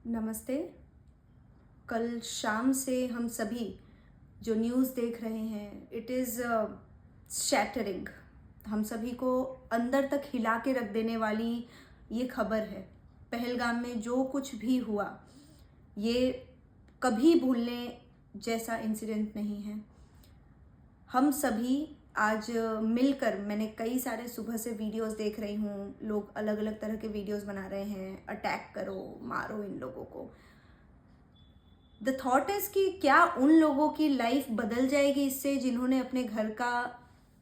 नमस्ते। कल शाम से हम सभी जो न्यूज़ देख रहे हैं, इट इज़ शैटरिंग। हम सभी को अंदर तक हिला के रख देने वाली ये खबर है। पहलगाम में जो कुछ भी हुआ, ये कभी भूलने जैसा इंसिडेंट नहीं है। हम सभी आज मिलकर, मैंने कई सारे सुबह से वीडियोस देख रही हूँ, लोग अलग अलग तरह के वीडियोस बना रहे हैं, अटैक करो, मारो इन लोगों को। द थॉट इज कि क्या उन लोगों की लाइफ बदल जाएगी इससे जिन्होंने अपने घर का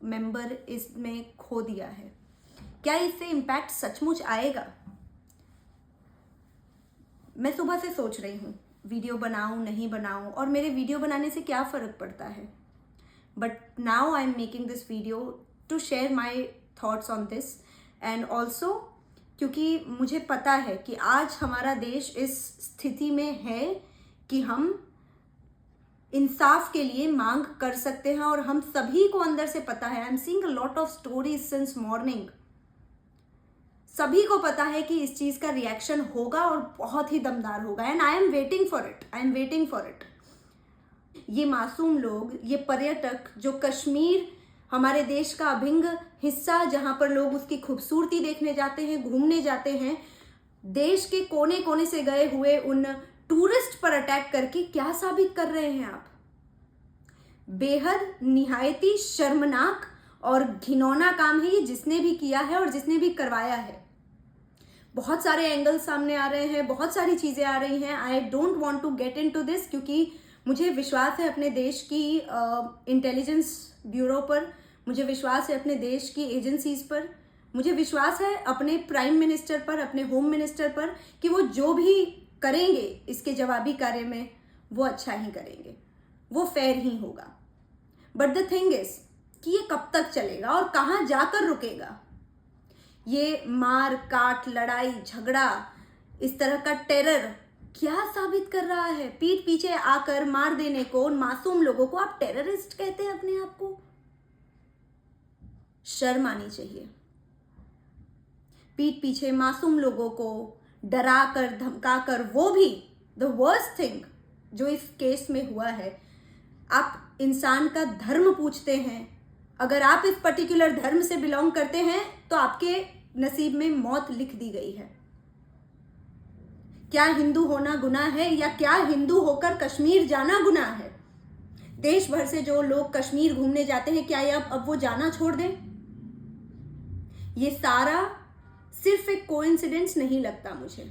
मेंबर इसमें खो दिया है? क्या इससे इम्पैक्ट सचमुच आएगा? मैं सुबह से सोच रही हूँ वीडियो बनाऊँ नहीं बनाऊँ, और मेरे वीडियो बनाने से क्या फ़र्क पड़ता है। But now I am making this video to share my thoughts on this, and also क्योंकि मुझे पता है कि आज हमारा देश इस स्थिति में है कि हम इंसाफ के लिए मांग कर सकते हैं। और हम सभी को अंदर से पता है, I am seeing a lot of stories since morning, सभी को पता है कि इस चीज का रिएक्शन होगा और बहुत ही दमदार होगा। And I am waiting for it, I am waiting for it. ये मासूम लोग, ये पर्यटक जो कश्मीर हमारे देश का अभिन्न हिस्सा, जहां पर लोग उसकी खूबसूरती देखने जाते हैं, घूमने जाते हैं, देश के कोने कोने से गए हुए उन टूरिस्ट पर अटैक करके क्या साबित कर रहे हैं आप? बेहद निहायती शर्मनाक और घिनौना काम है ये, जिसने भी किया है और जिसने भी करवाया है। बहुत सारे एंगल सामने आ रहे हैं, बहुत सारी चीजें आ रही हैं। I don't want to get into this, क्योंकि मुझे विश्वास है अपने देश की इंटेलिजेंस ब्यूरो पर, मुझे विश्वास है अपने देश की एजेंसीज पर, मुझे विश्वास है अपने प्राइम मिनिस्टर पर, अपने होम मिनिस्टर पर, कि वो जो भी करेंगे इसके जवाबी कार्य में वो अच्छा ही करेंगे, वो फेयर ही होगा। बट द थिंग इज कि ये कब तक चलेगा और कहाँ जाकर रुकेगा? ये मार काट, लड़ाई झगड़ा, इस तरह का टेरर क्या साबित कर रहा है? पीठ पीछे आकर मार देने को उन मासूम लोगों को आप टेररिस्ट कहते हैं अपने आप को? शर्म आनी चाहिए। पीठ पीछे मासूम लोगों को डरा कर, धमका कर, वो भी द वर्स्ट थिंग जो इस केस में हुआ है, आप इंसान का धर्म पूछते हैं। अगर आप इस पर्टिकुलर धर्म से बिलोंग करते हैं तो आपके नसीब में मौत लिख दी गई है। क्या हिंदू होना गुनाह है, या क्या हिंदू होकर कश्मीर जाना गुनाह है? देश भर से जो लोग कश्मीर घूमने जाते हैं, क्या ये अब वो जाना छोड़ दें? ये सारा सिर्फ एक कोइंसिडेंस नहीं लगता मुझे,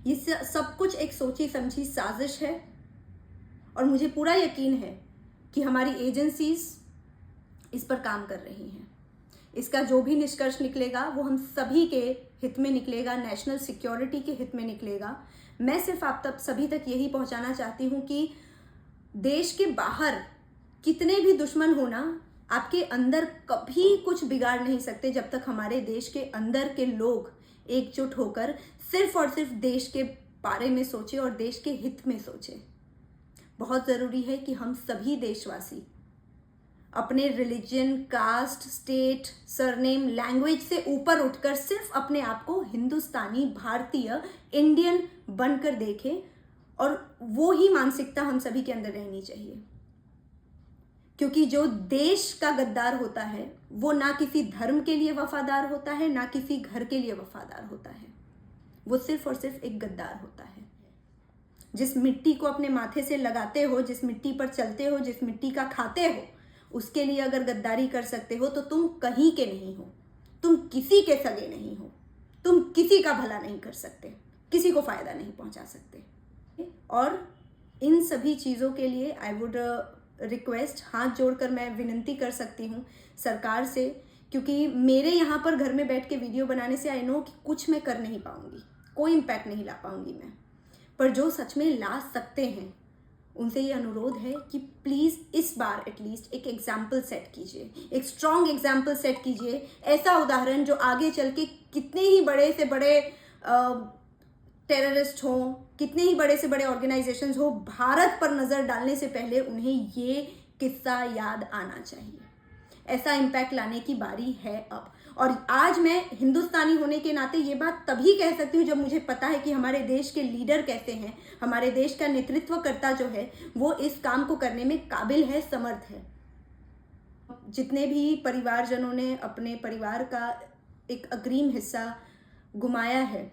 ये सब कुछ एक सोची समझी साजिश है। और मुझे पूरा यकीन है कि हमारी एजेंसीज इस पर काम कर रही हैं। इसका जो भी निष्कर्ष निकलेगा वो हम सभी के हित में निकलेगा, नेशनल सिक्योरिटी के हित में निकलेगा। मैं सिर्फ आप तक सभी तक यही पहुंचाना चाहती हूं कि देश के बाहर कितने भी दुश्मन होना, आपके अंदर कभी कुछ बिगाड़ नहीं सकते जब तक हमारे देश के अंदर के लोग एकजुट होकर सिर्फ और सिर्फ देश के बारे में सोचे और देश के हित में सोचे। बहुत ज़रूरी है कि हम सभी देशवासी अपने religion, caste, state, surname, language से ऊपर उठकर सिर्फ अपने आप को हिंदुस्तानी, भारतीय, इंडियन बनकर देखें। और वो ही मानसिकता हम सभी के अंदर रहनी चाहिए, क्योंकि जो देश का गद्दार होता है वो ना किसी धर्म के लिए वफादार होता है, ना किसी घर के लिए वफादार होता है। वो सिर्फ और सिर्फ एक गद्दार होता है। जिस मिट्टी को अपने माथे से लगाते हो, जिस मिट्टी पर चलते हो, जिस मिट्टी का खाते हो, उसके लिए अगर गद्दारी कर सकते हो तो तुम कहीं के नहीं हो, तुम किसी के सगे नहीं हो, तुम किसी का भला नहीं कर सकते, किसी को फायदा नहीं पहुंचा सकते। और इन सभी चीज़ों के लिए आई वुड रिक्वेस्ट, हाथ जोड़कर मैं विनती कर सकती हूँ सरकार से, क्योंकि मेरे यहाँ पर घर में बैठ के वीडियो बनाने से आई नो कि कुछ मैं कर नहीं पाऊँगी, कोई इम्पैक्ट नहीं ला पाऊँगी मैं। पर जो सच में ला सकते हैं उनसे ये अनुरोध है कि प्लीज़ इस बार एटलीस्ट एक एग्जाम्पल सेट कीजिए, एक स्ट्रॉन्ग एग्जाम्पल सेट कीजिए। ऐसा उदाहरण जो आगे चल के कितने ही बड़े से बड़े टेररिस्ट हों, कितने ही बड़े से बड़े ऑर्गेनाइजेशंस हो, भारत पर नज़र डालने से पहले उन्हें ये किस्सा याद आना चाहिए। ऐसा इम्पैक्ट लाने की बारी है अब। और आज मैं हिंदुस्तानी होने के नाते ये बात तभी कह सकती हूँ जब मुझे पता है कि हमारे देश के लीडर कैसे हैं, हमारे देश का नेतृत्वकर्ता जो है वो इस काम को करने में काबिल है, समर्थ है। जितने भी परिवारजनों ने अपने परिवार का एक अग्रिम हिस्सा गुमाया है,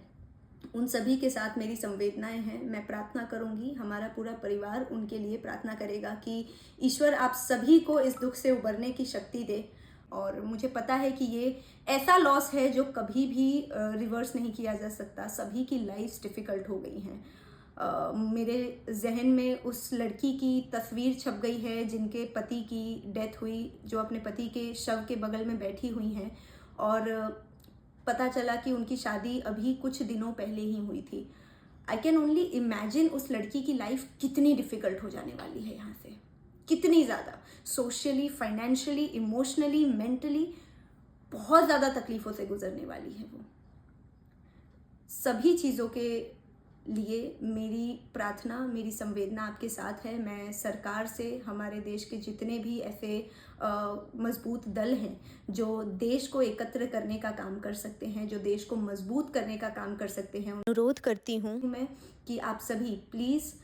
उन सभी के साथ मेरी संवेदनाएं हैं। मैं प्रार्थना करूंगी, हमारा पूरा परिवार उनके लिए प्रार्थना करेगा कि ईश्वर आप सभी को इस दुख से उबरने की शक्ति दे। और मुझे पता है कि ये ऐसा लॉस है जो कभी भी रिवर्स नहीं किया जा सकता। सभी की लाइफ डिफ़िकल्ट हो गई हैं। मेरे जहन में उस लड़की की तस्वीर छप गई है जिनके पति की डेथ हुई, जो अपने पति के शव के बगल में बैठी हुई हैं, और पता चला कि उनकी शादी अभी कुछ दिनों पहले ही हुई थी। आई कैन ओनली इमेजिन उस लड़की की लाइफ कितनी डिफ़िकल्ट हो जाने वाली है यहाँ से, कितनी ज़्यादा सोशली, फाइनेंशियली, इमोशनली, मेंटली बहुत ज़्यादा तकलीफ़ों से गुजरने वाली है वो। सभी चीज़ों के लिए मेरी प्रार्थना, मेरी संवेदना आपके साथ है। मैं सरकार से, हमारे देश के जितने भी ऐसे मजबूत दल हैं जो देश को एकत्र करने का काम कर सकते हैं, जो देश को मजबूत करने का काम कर सकते हैं, अनुरोध करती हूँ मैं कि आप सभी प्लीज़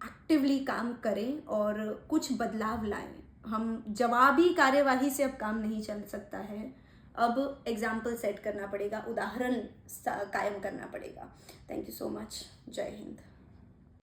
एक्टिवली काम करें और कुछ बदलाव लाएं। हम जवाबी कार्यवाही से अब काम नहीं चल सकता है। अब एग्जाम्पल सेट करना पड़ेगा, उदाहरण कायम करना पड़ेगा। Thank you so much. जय हिंद।